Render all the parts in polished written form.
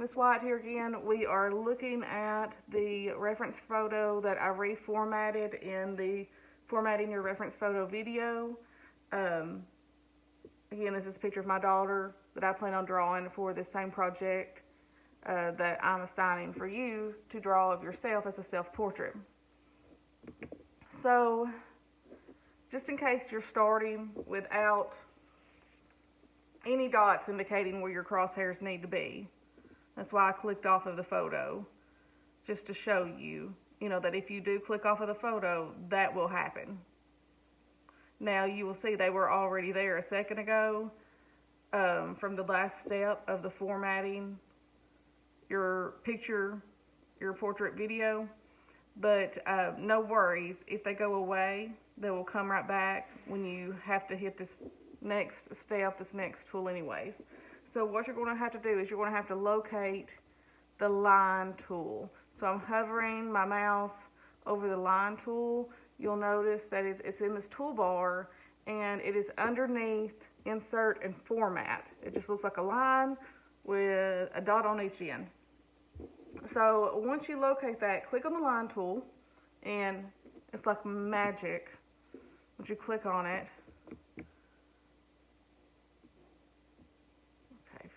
Miss White here again. We are looking at the reference photo that I reformatted in the Formatting Your Reference Photo video. Again, this is a picture of my daughter that I plan on drawing for this same project that I'm assigning for you to draw of yourself as a self-portrait. So, just in case you're starting without any dots indicating where your crosshairs need to be, that's why I clicked off of the photo, just to show you, that if you do click off of the photo, that will happen. Now you will see they were already there a second ago from the last step of the formatting your picture, your portrait video, but no worries, if they go away, they will come right back when you have to hit this next step, this next tool anyways. So what you're going to have to do is you're going to have to locate the line tool. So I'm hovering my mouse over the line tool. You'll notice that it's in this toolbar and it is underneath Insert and Format. It just looks like a line with a dot on each end. So once you locate that, click on the line tool and it's like magic. Once you click on it,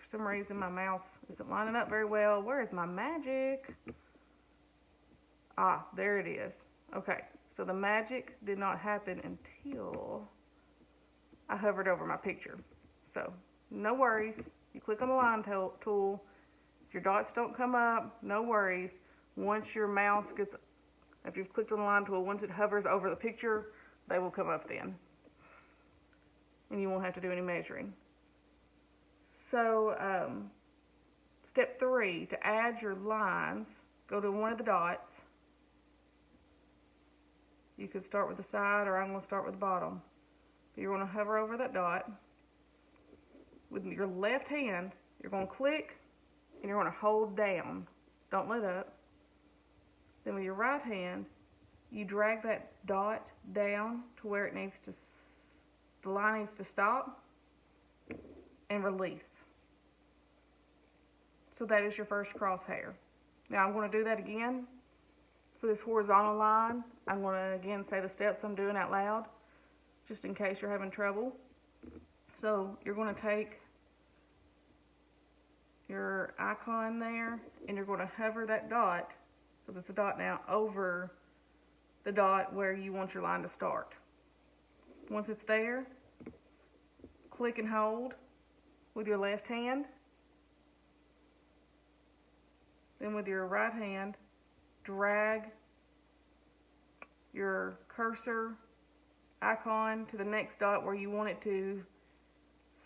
for some reason my mouse isn't lining up very well. Where is my magic? Ah, there it is. Okay, so the magic did not happen until I hovered over my picture. So no worries, you click on the line tool. If your dots don't come up, no worries. Once your mouse gets, if you've clicked on the line tool, once it hovers over the picture, they will come up then. And you won't have to do any measuring. So, step 3, to add your lines, go to one of the dots. You could start with the side, or I'm going to start with the bottom. You're going to hover over that dot. With your left hand, you're going to click, and you're going to hold down. Don't let up. Then with your right hand, you drag that dot down to where it needs to, the line needs to stop, and release. So that is your first crosshair. Now I'm going to do that again for this horizontal line. I'm going to again say the steps I'm doing out loud, just in case you're having trouble. So you're going to take your icon there and you're going to hover that dot, because it's a dot now, over the dot where you want your line to start. Once it's there, click and hold with your left hand. Then with your right hand, drag your cursor icon to the next dot where you want it to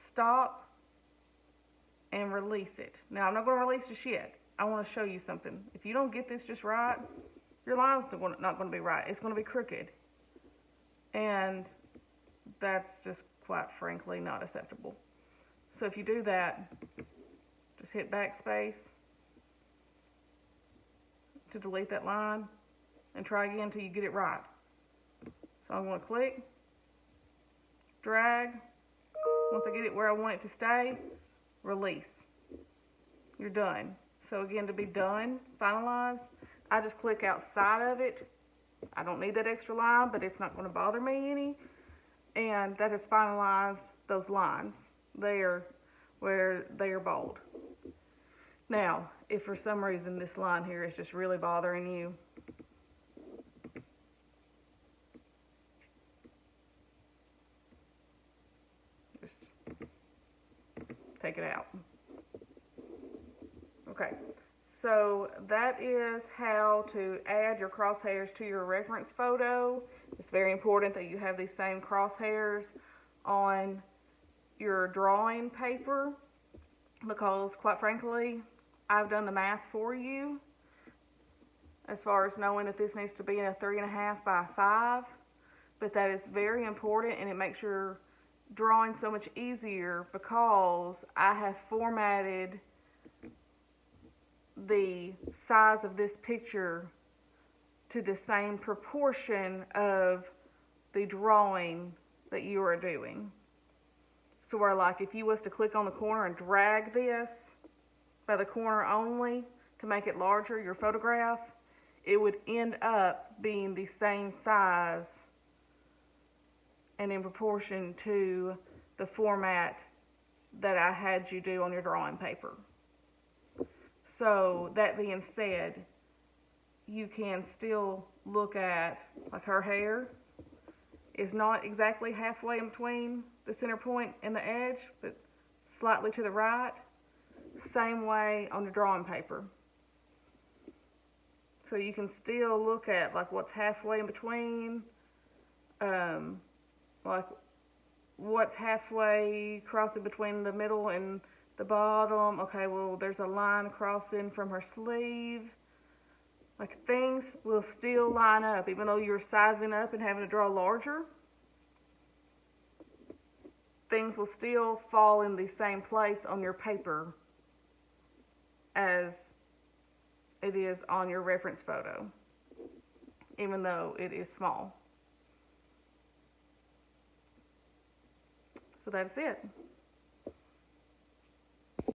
stop and release it. Now I'm not going to release just yet. I want to show you something. If you don't get this just right, your line's not going to be right. It's going to be crooked. And that's just quite frankly not acceptable. So if you do that, just hit backspace to delete that line and try again until you get it right. So I'm going to click, drag. Once I get it where I want it to stay, release. You're done. So again, to be done, finalized, I just click outside of it. I don't need that extra line, but it's not going to bother me any. And that has finalized those lines there where they are bold. Now, if for some reason this line here is just really bothering you, just take it out. Okay, so that is how to add your crosshairs to your reference photo. It's very important that you have these same crosshairs on your drawing paper, because quite frankly, I've done the math for you as far as knowing that this needs to be in a 3.5 by 5, but that is very important and it makes your drawing so much easier because I have formatted the size of this picture to the same proportion of the drawing that you are doing. So where, like, if you was to click on the corner and drag this, by the corner only to make it larger, your photograph, it would end up being the same size and in proportion to the format that I had you do on your drawing paper. So that being said, you can still look at, like, her hair is not exactly halfway in between the center point and the edge, but slightly to the right. Same way on your drawing paper. So you can still look at, like, what's halfway in between, like what's halfway crossing between the middle and the bottom. Okay, well, there's a line crossing from her sleeve. Like, things will still line up, even though you're sizing up and having to draw larger. Things will still fall in the same place on your paper as it is on your reference photo, even though it is small. So that's it.